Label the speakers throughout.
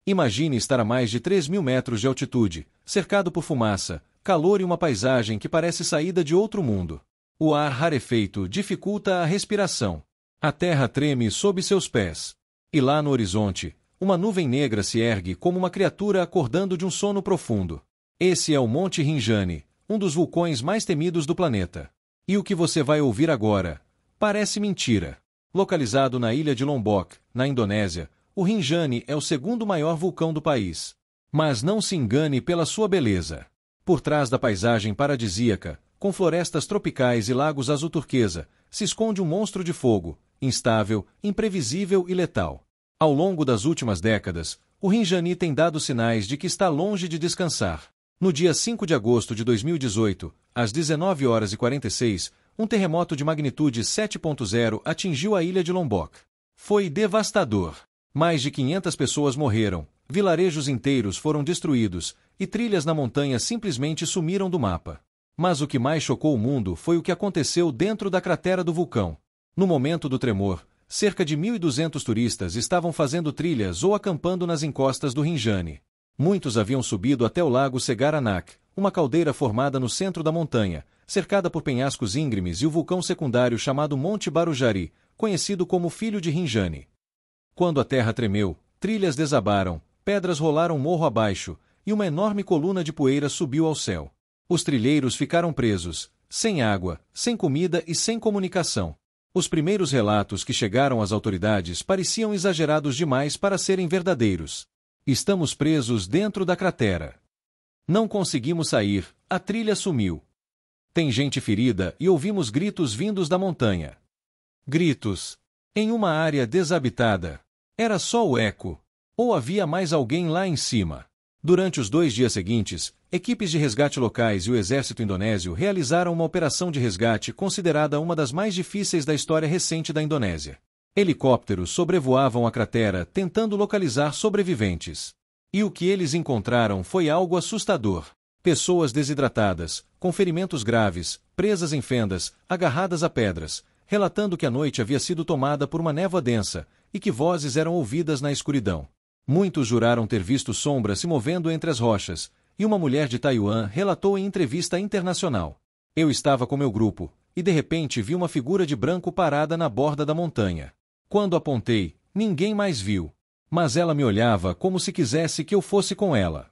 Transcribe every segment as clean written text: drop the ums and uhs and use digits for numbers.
Speaker 1: Imagine estar a mais de 3.000 metros de altitude, cercado por fumaça, calor e uma paisagem que parece saída de outro mundo. O ar rarefeito dificulta a respiração. A terra treme sob seus pés. E lá no horizonte, uma nuvem negra se ergue como uma criatura acordando de um sono profundo. Esse é o Monte Rinjani, um dos vulcões mais temidos do planeta. E o que você vai ouvir agora parece mentira. Localizado na ilha de Lombok, na Indonésia, o Rinjani é o segundo maior vulcão do país. Mas não se engane pela sua beleza. Por trás da paisagem paradisíaca, com florestas tropicais e lagos azul turquesa, se esconde um monstro de fogo, instável, imprevisível e letal. Ao longo das últimas décadas, o Rinjani tem dado sinais de que está longe de descansar. No dia 5 de agosto de 2018, às 19h46, um terremoto de magnitude 7.0 atingiu a ilha de Lombok. Foi devastador. Mais de 500 pessoas morreram, vilarejos inteiros foram destruídos, e trilhas na montanha simplesmente sumiram do mapa. Mas o que mais chocou o mundo foi o que aconteceu dentro da cratera do vulcão. No momento do tremor, cerca de 1.200 turistas estavam fazendo trilhas ou acampando nas encostas do Rinjani. Muitos haviam subido até o lago Segaranak, uma caldeira formada no centro da montanha, cercada por penhascos íngremes, e o vulcão secundário chamado Monte Barujari, conhecido como Filho de Rinjani. Quando a terra tremeu, trilhas desabaram, pedras rolaram morro abaixo, e uma enorme coluna de poeira subiu ao céu. Os trilheiros ficaram presos, sem água, sem comida e sem comunicação. Os primeiros relatos que chegaram às autoridades pareciam exagerados demais para serem verdadeiros. Estamos presos dentro da cratera. Não conseguimos sair, a trilha sumiu. Tem gente ferida e ouvimos gritos vindos da montanha. Gritos. Em uma área desabitada. Era só o eco. Ou havia mais alguém lá em cima? Durante os 2 dias seguintes, equipes de resgate locais e o exército indonésio realizaram uma operação de resgate considerada uma das mais difíceis da história recente da Indonésia. Helicópteros sobrevoavam a cratera tentando localizar sobreviventes. E o que eles encontraram foi algo assustador. Pessoas desidratadas, com ferimentos graves, presas em fendas, agarradas a pedras, relatando que a noite havia sido tomada por uma névoa densa e que vozes eram ouvidas na escuridão. Muitos juraram ter visto sombras se movendo entre as rochas, e uma mulher de Taiwan relatou em entrevista internacional: "Eu estava com meu grupo, e de repente vi uma figura de branco parada na borda da montanha. Quando apontei, ninguém mais viu. Mas ela me olhava como se quisesse que eu fosse com ela."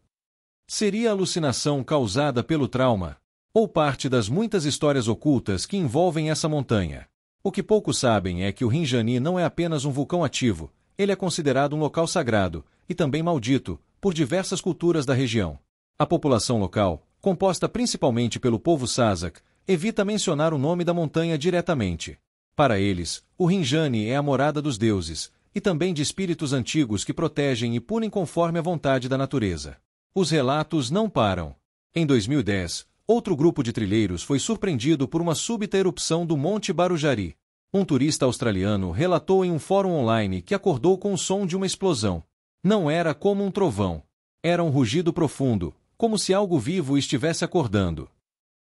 Speaker 1: Seria alucinação causada pelo trauma? Ou parte das muitas histórias ocultas que envolvem essa montanha? O que poucos sabem é que o Rinjani não é apenas um vulcão ativo, ele é considerado um local sagrado, e também maldito, por diversas culturas da região. A população local, composta principalmente pelo povo Sasak, evita mencionar o nome da montanha diretamente. Para eles, o Rinjani é a morada dos deuses, e também de espíritos antigos que protegem e punem conforme a vontade da natureza. Os relatos não param. Em 2010, outro grupo de trilheiros foi surpreendido por uma súbita erupção do Monte Barujari. Um turista australiano relatou em um fórum online que acordou com o som de uma explosão. Não era como um trovão. Era um rugido profundo, como se algo vivo estivesse acordando.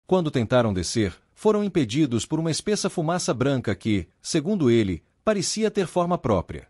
Speaker 1: Quando tentaram descer, foram impedidos por uma espessa fumaça branca que, segundo ele, parecia ter forma própria.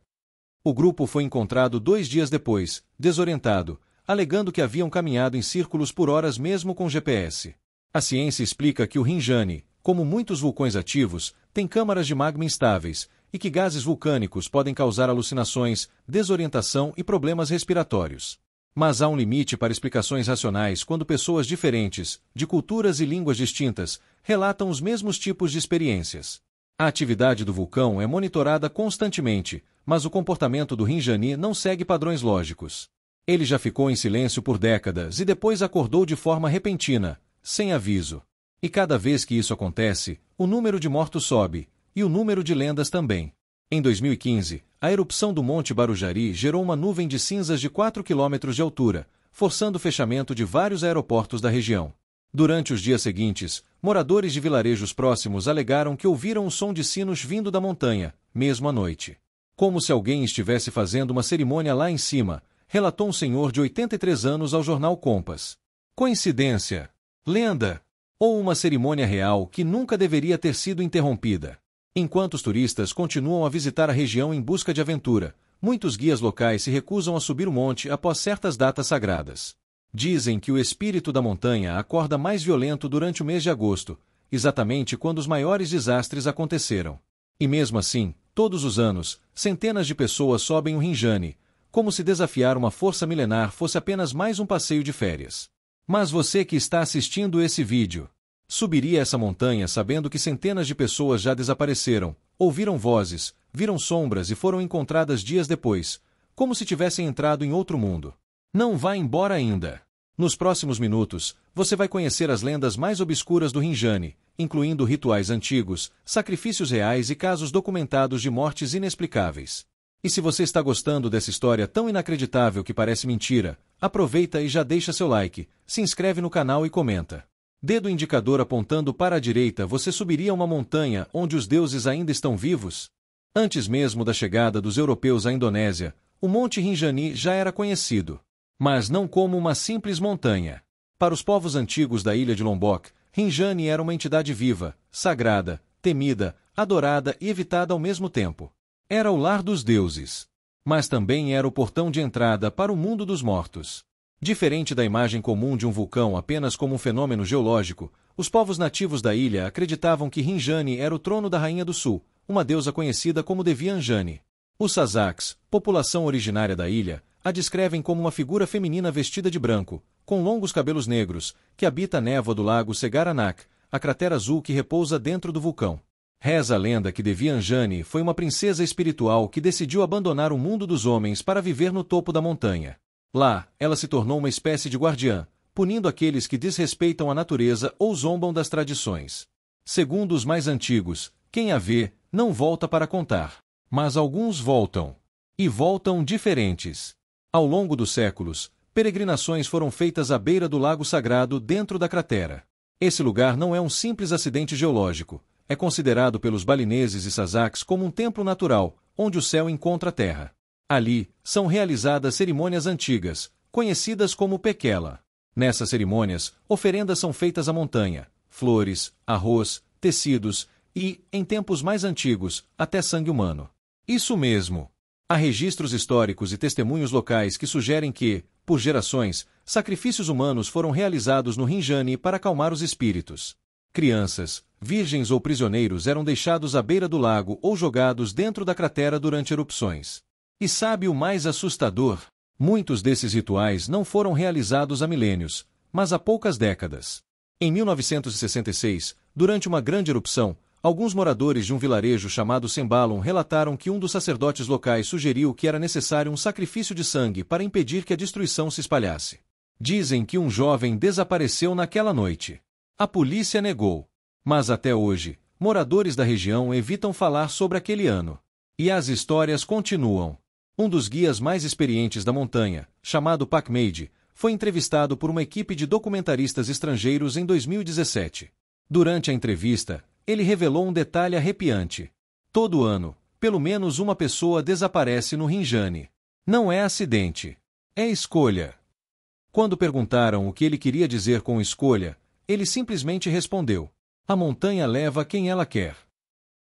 Speaker 1: O grupo foi encontrado 2 dias depois, desorientado, alegando que haviam caminhado em círculos por horas mesmo com GPS. A ciência explica que o Rinjani, como muitos vulcões ativos, tem câmaras de magma instáveis, e que gases vulcânicos podem causar alucinações, desorientação e problemas respiratórios. Mas há um limite para explicações racionais quando pessoas diferentes, de culturas e línguas distintas, relatam os mesmos tipos de experiências. A atividade do vulcão é monitorada constantemente, mas o comportamento do Rinjani não segue padrões lógicos. Ele já ficou em silêncio por décadas e depois acordou de forma repentina, sem aviso. E cada vez que isso acontece, o número de mortos sobe, e o número de lendas também. Em 2015, a erupção do Monte Barujari gerou uma nuvem de cinzas de 4 quilômetros de altura, forçando o fechamento de vários aeroportos da região. Durante os dias seguintes, moradores de vilarejos próximos alegaram que ouviram o som de sinos vindo da montanha, mesmo à noite. Como se alguém estivesse fazendo uma cerimônia lá em cima, relatou um senhor de 83 anos ao jornal Compass. Coincidência? Lenda? Ou uma cerimônia real que nunca deveria ter sido interrompida? Enquanto os turistas continuam a visitar a região em busca de aventura, muitos guias locais se recusam a subir o monte após certas datas sagradas. Dizem que o espírito da montanha acorda mais violento durante o mês de agosto, exatamente quando os maiores desastres aconteceram. E mesmo assim, todos os anos, centenas de pessoas sobem o Rinjani, como se desafiar uma força milenar fosse apenas mais um passeio de férias. Mas você que está assistindo esse vídeo, subiria essa montanha sabendo que centenas de pessoas já desapareceram, ouviram vozes, viram sombras e foram encontradas dias depois, como se tivessem entrado em outro mundo. Não vá embora ainda. Nos próximos minutos, você vai conhecer as lendas mais obscuras do Rinjani, incluindo rituais antigos, sacrifícios reais e casos documentados de mortes inexplicáveis. E se você está gostando dessa história tão inacreditável que parece mentira, aproveita e já deixa seu like, se inscreve no canal e comenta. Dedo indicador apontando para a direita, você subiria uma montanha onde os deuses ainda estão vivos? Antes mesmo da chegada dos europeus à Indonésia, o Monte Rinjani já era conhecido. Mas não como uma simples montanha. Para os povos antigos da ilha de Lombok, Rinjani era uma entidade viva, sagrada, temida, adorada e evitada ao mesmo tempo. Era o lar dos deuses. Mas também era o portão de entrada para o mundo dos mortos. Diferente da imagem comum de um vulcão apenas como um fenômeno geológico, os povos nativos da ilha acreditavam que Rinjani era o trono da Rainha do Sul, uma deusa conhecida como Devi Anjani. Os Sazaks, população originária da ilha, a descrevem como uma figura feminina vestida de branco, com longos cabelos negros, que habita a névoa do lago Segaranak, a cratera azul que repousa dentro do vulcão. Reza a lenda que Devi Anjani foi uma princesa espiritual que decidiu abandonar o mundo dos homens para viver no topo da montanha. Lá, ela se tornou uma espécie de guardiã, punindo aqueles que desrespeitam a natureza ou zombam das tradições. Segundo os mais antigos, quem a vê, não volta para contar. Mas alguns voltam. E voltam diferentes. Ao longo dos séculos, peregrinações foram feitas à beira do lago sagrado dentro da cratera. Esse lugar não é um simples acidente geológico. É considerado pelos balineses e Sazaks como um templo natural, onde o céu encontra a terra. Ali, são realizadas cerimônias antigas, conhecidas como Pekela. Nessas cerimônias, oferendas são feitas à montanha, flores, arroz, tecidos e, em tempos mais antigos, até sangue humano. Isso mesmo! Há registros históricos e testemunhos locais que sugerem que, por gerações, sacrifícios humanos foram realizados no Rinjani para acalmar os espíritos. Crianças, virgens ou prisioneiros eram deixados à beira do lago ou jogados dentro da cratera durante erupções. E sabe o mais assustador? Muitos desses rituais não foram realizados há milênios, mas há poucas décadas. Em 1966, durante uma grande erupção, alguns moradores de um vilarejo chamado Sembalun relataram que um dos sacerdotes locais sugeriu que era necessário um sacrifício de sangue para impedir que a destruição se espalhasse. Dizem que um jovem desapareceu naquela noite. A polícia negou. Mas até hoje, moradores da região evitam falar sobre aquele ano. E as histórias continuam. Um dos guias mais experientes da montanha, chamado Pak Meide, foi entrevistado por uma equipe de documentaristas estrangeiros em 2017. Durante a entrevista, ele revelou um detalhe arrepiante. Todo ano, pelo menos uma pessoa desaparece no Rinjani. Não é acidente. É escolha. Quando perguntaram o que ele queria dizer com escolha, ele simplesmente respondeu: a montanha leva quem ela quer.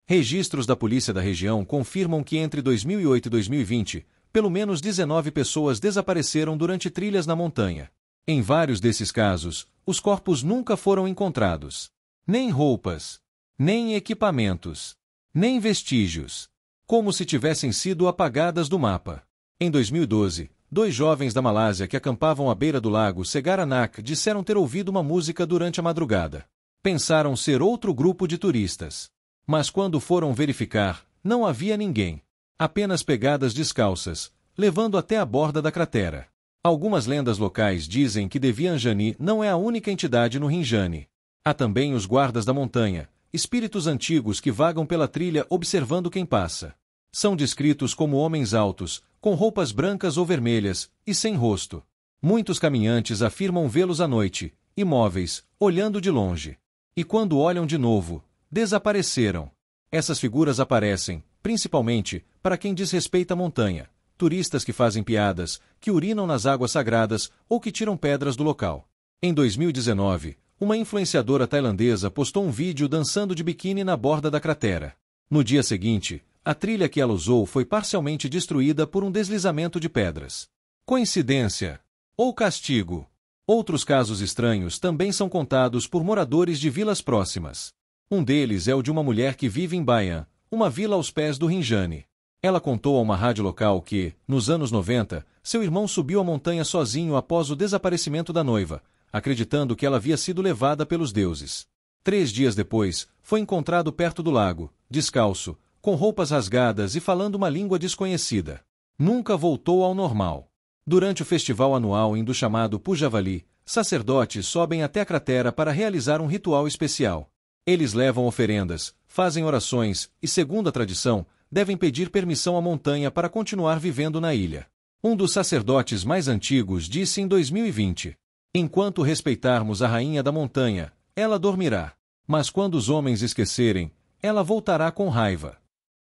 Speaker 1: Registros da polícia da região confirmam que entre 2008 e 2020, pelo menos 19 pessoas desapareceram durante trilhas na montanha. Em vários desses casos, os corpos nunca foram encontrados. Nem roupas, nem equipamentos, nem vestígios. Como se tivessem sido apagadas do mapa. Em 2012, 2 jovens da Malásia que acampavam à beira do lago Segaranak disseram ter ouvido uma música durante a madrugada. Pensaram ser outro grupo de turistas. Mas quando foram verificar, não havia ninguém. Apenas pegadas descalças, levando até a borda da cratera. Algumas lendas locais dizem que Devi Anjani não é a única entidade no Rinjani. Há também os guardas da montanha, espíritos antigos que vagam pela trilha observando quem passa. São descritos como homens altos, com roupas brancas ou vermelhas, e sem rosto. Muitos caminhantes afirmam vê-los à noite, imóveis, olhando de longe. E quando olham de novo, desapareceram. Essas figuras aparecem, principalmente, para quem desrespeita a montanha, turistas que fazem piadas, que urinam nas águas sagradas ou que tiram pedras do local. Em 2019, uma influenciadora tailandesa postou um vídeo dançando de biquíni na borda da cratera. No dia seguinte, A trilha que ela usou foi parcialmente destruída por um deslizamento de pedras. Coincidência? Ou castigo? Outros casos estranhos também são contados por moradores de vilas próximas. Um deles é o de uma mulher que vive em Bayan, uma vila aos pés do Rinjani. Ela contou a uma rádio local que, nos anos 90, seu irmão subiu a montanha sozinho após o desaparecimento da noiva, acreditando que ela havia sido levada pelos deuses. 3 dias depois, foi encontrado perto do lago, descalço, com roupas rasgadas e falando uma língua desconhecida. Nunca voltou ao normal. Durante o festival anual hindu chamado Pujavali, sacerdotes sobem até a cratera para realizar um ritual especial. Eles levam oferendas, fazem orações e, segundo a tradição, devem pedir permissão à montanha para continuar vivendo na ilha. Um dos sacerdotes mais antigos disse em 2020: "Enquanto respeitarmos a rainha da montanha, ela dormirá. Mas quando os homens esquecerem, ela voltará com raiva."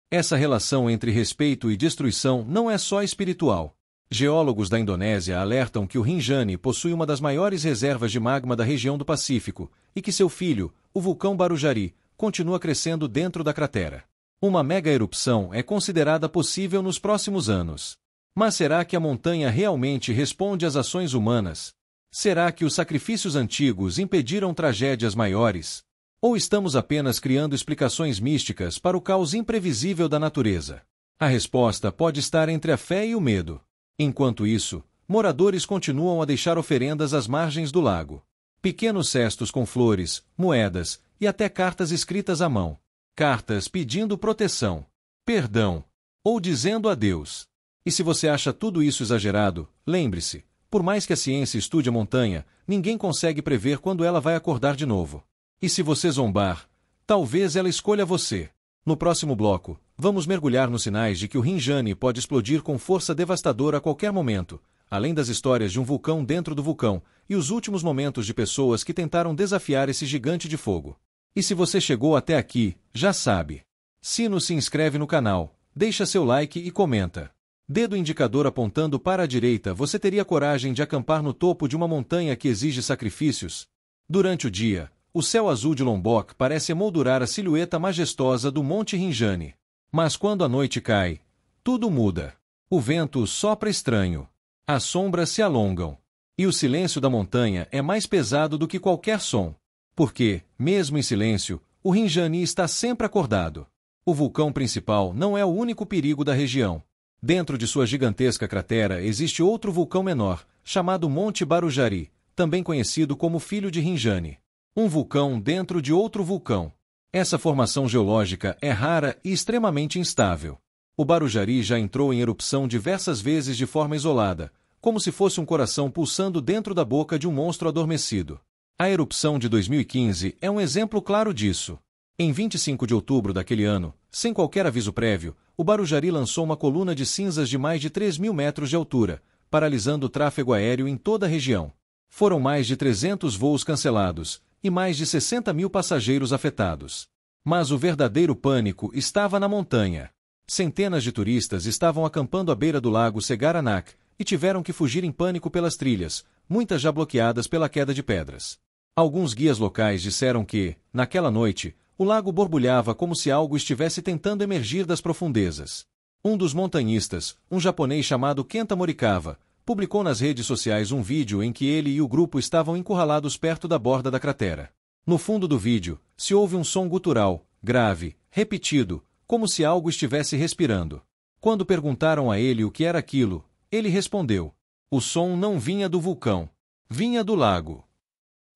Speaker 1: Essa relação entre respeito e destruição não é só espiritual. Geólogos da Indonésia alertam que o Rinjani possui uma das maiores reservas de magma da região do Pacífico e que seu filho, o vulcão Barujari, continua crescendo dentro da cratera. Uma mega-erupção é considerada possível nos próximos anos. Mas será que a montanha realmente responde às ações humanas? Será que os sacrifícios antigos impediram tragédias maiores? Ou estamos apenas criando explicações místicas para o caos imprevisível da natureza? A resposta pode estar entre a fé e o medo. Enquanto isso, moradores continuam a deixar oferendas às margens do lago. Pequenos cestos com flores, moedas e até cartas escritas à mão. Cartas pedindo proteção, perdão ou dizendo adeus. E se você acha tudo isso exagerado, lembre-se, por mais que a ciência estude a montanha, ninguém consegue prever quando ela vai acordar de novo. E se você zombar, talvez ela escolha você. No próximo bloco, vamos mergulhar nos sinais de que o Rinjani pode explodir com força devastadora a qualquer momento, além das histórias de um vulcão dentro do vulcão e os últimos momentos de pessoas que tentaram desafiar esse gigante de fogo. E se você chegou até aqui, já sabe. Se inscreve no canal, deixa seu like e comenta. Dedo indicador apontando para a direita, você teria coragem de acampar no topo de uma montanha que exige sacrifícios? Durante o dia, o céu azul de Lombok parece emoldurar a silhueta majestosa do Monte Rinjani. Mas quando a noite cai, tudo muda. O vento sopra estranho. As sombras se alongam. E o silêncio da montanha é mais pesado do que qualquer som. Porque, mesmo em silêncio, o Rinjani está sempre acordado. O vulcão principal não é o único perigo da região. Dentro de sua gigantesca cratera existe outro vulcão menor, chamado Monte Barujari, também conhecido como Filho de Rinjani. Um vulcão dentro de outro vulcão. Essa formação geológica é rara e extremamente instável. O Barujari já entrou em erupção diversas vezes de forma isolada, como se fosse um coração pulsando dentro da boca de um monstro adormecido. A erupção de 2015 é um exemplo claro disso. Em 25 de outubro daquele ano, sem qualquer aviso prévio, o Barujari lançou uma coluna de cinzas de mais de 3.000 metros de altura, paralisando o tráfego aéreo em toda a região. Foram mais de 300 voos cancelados e mais de 60.000 passageiros afetados. Mas o verdadeiro pânico estava na montanha. Centenas de turistas estavam acampando à beira do lago Segaranak e tiveram que fugir em pânico pelas trilhas, muitas já bloqueadas pela queda de pedras. Alguns guias locais disseram que, naquela noite, o lago borbulhava como se algo estivesse tentando emergir das profundezas. Um dos montanhistas, um japonês chamado Kenta Morikawa, publicou nas redes sociais um vídeo em que ele e o grupo estavam encurralados perto da borda da cratera. No fundo do vídeo, se ouve um som gutural, grave, repetido, como se algo estivesse respirando. Quando perguntaram a ele o que era aquilo, ele respondeu: o som não vinha do vulcão, vinha do lago.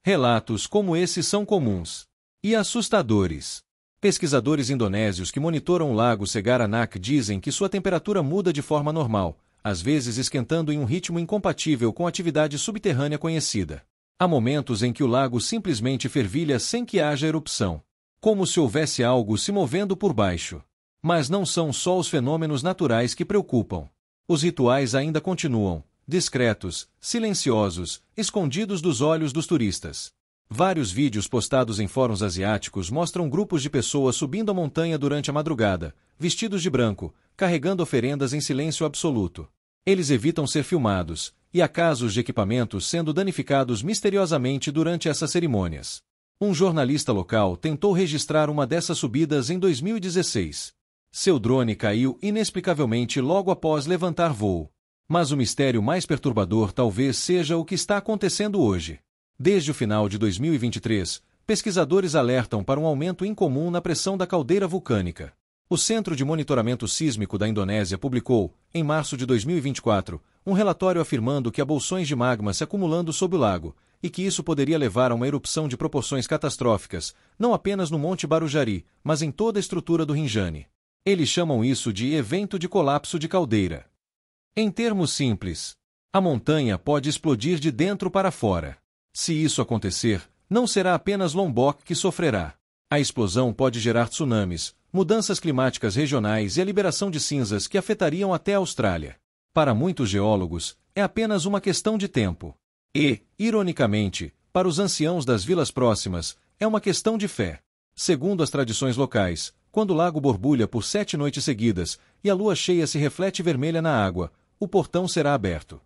Speaker 1: Relatos como esses são comuns e assustadores. Pesquisadores indonésios que monitoram o lago Segaranak dizem que sua temperatura muda de forma normal, às vezes esquentando em um ritmo incompatível com a atividade subterrânea conhecida. Há momentos em que o lago simplesmente fervilha sem que haja erupção, como se houvesse algo se movendo por baixo. Mas não são só os fenômenos naturais que preocupam. Os rituais ainda continuam, discretos, silenciosos, escondidos dos olhos dos turistas. Vários vídeos postados em fóruns asiáticos mostram grupos de pessoas subindo a montanha durante a madrugada, vestidos de branco, carregando oferendas em silêncio absoluto. Eles evitam ser filmados, e há casos de equipamentos sendo danificados misteriosamente durante essas cerimônias. Um jornalista local tentou registrar uma dessas subidas em 2016. Seu drone caiu inexplicavelmente logo após levantar voo. Mas o mistério mais perturbador talvez seja o que está acontecendo hoje. Desde o final de 2023, pesquisadores alertam para um aumento incomum na pressão da caldeira vulcânica. O Centro de Monitoramento Sísmico da Indonésia publicou, em março de 2024, um relatório afirmando que há bolsões de magma se acumulando sob o lago, e que isso poderia levar a uma erupção de proporções catastróficas, não apenas no Monte Barujari, mas em toda a estrutura do Rinjani. Eles chamam isso de evento de colapso de caldeira. Em termos simples, a montanha pode explodir de dentro para fora. Se isso acontecer, não será apenas Lombok que sofrerá. A explosão pode gerar tsunamis, mudanças climáticas regionais e a liberação de cinzas que afetariam até a Austrália. Para muitos geólogos, é apenas uma questão de tempo. E, ironicamente, para os anciãos das vilas próximas, é uma questão de fé. Segundo as tradições locais, quando o lago borbulha por 7 noites seguidas e a lua cheia se reflete vermelha na água, o portão será aberto.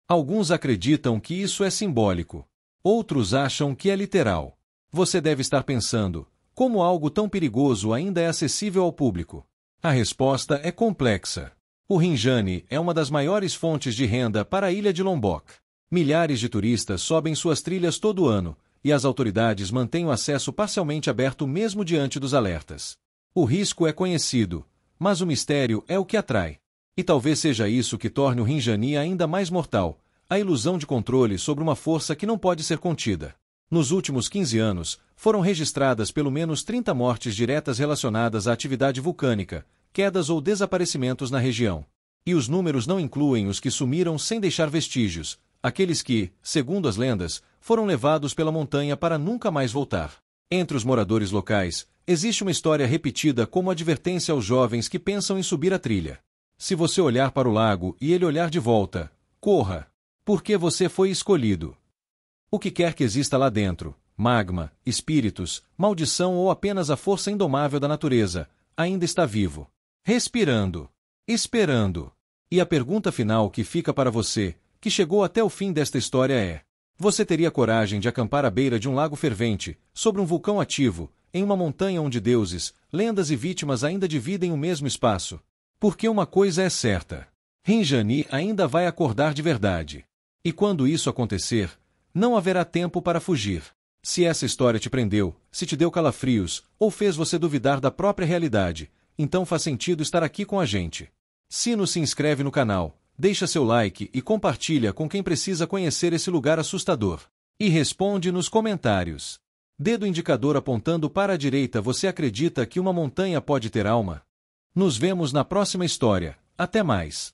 Speaker 1: Alguns acreditam que isso é simbólico. Outros acham que é literal. Você deve estar pensando, como algo tão perigoso ainda é acessível ao público? A resposta é complexa. O Rinjani é uma das maiores fontes de renda para a ilha de Lombok. Milhares de turistas sobem suas trilhas todo ano, e as autoridades mantêm o acesso parcialmente aberto mesmo diante dos alertas. O risco é conhecido, mas o mistério é o que atrai. E talvez seja isso que torne o Rinjani ainda mais mortal, a ilusão de controle sobre uma força que não pode ser contida. Nos últimos 15 anos, foram registradas pelo menos 30 mortes diretas relacionadas à atividade vulcânica, quedas ou desaparecimentos na região. E os números não incluem os que sumiram sem deixar vestígios, aqueles que, segundo as lendas, foram levados pela montanha para nunca mais voltar. Entre os moradores locais, existe uma história repetida como advertência aos jovens que pensam em subir a trilha. Se você olhar para o lago e ele olhar de volta, corra, porque você foi escolhido. O que quer que exista lá dentro, magma, espíritos, maldição ou apenas a força indomável da natureza, ainda está vivo, respirando, esperando. E a pergunta final que fica para você, que chegou até o fim desta história é: você teria coragem de acampar à beira de um lago fervente, sobre um vulcão ativo, em uma montanha onde deuses, lendas e vítimas ainda dividem o mesmo espaço? Porque uma coisa é certa: Rinjani ainda vai acordar de verdade. E quando isso acontecer, não haverá tempo para fugir. Se essa história te prendeu, se te deu calafrios, ou fez você duvidar da própria realidade, então faz sentido estar aqui com a gente. Se inscreve no canal, deixa seu like e compartilha com quem precisa conhecer esse lugar assustador. E responde nos comentários. Dedo indicador apontando para a direita. Você acredita que uma montanha pode ter alma? Nos vemos na próxima história. Até mais.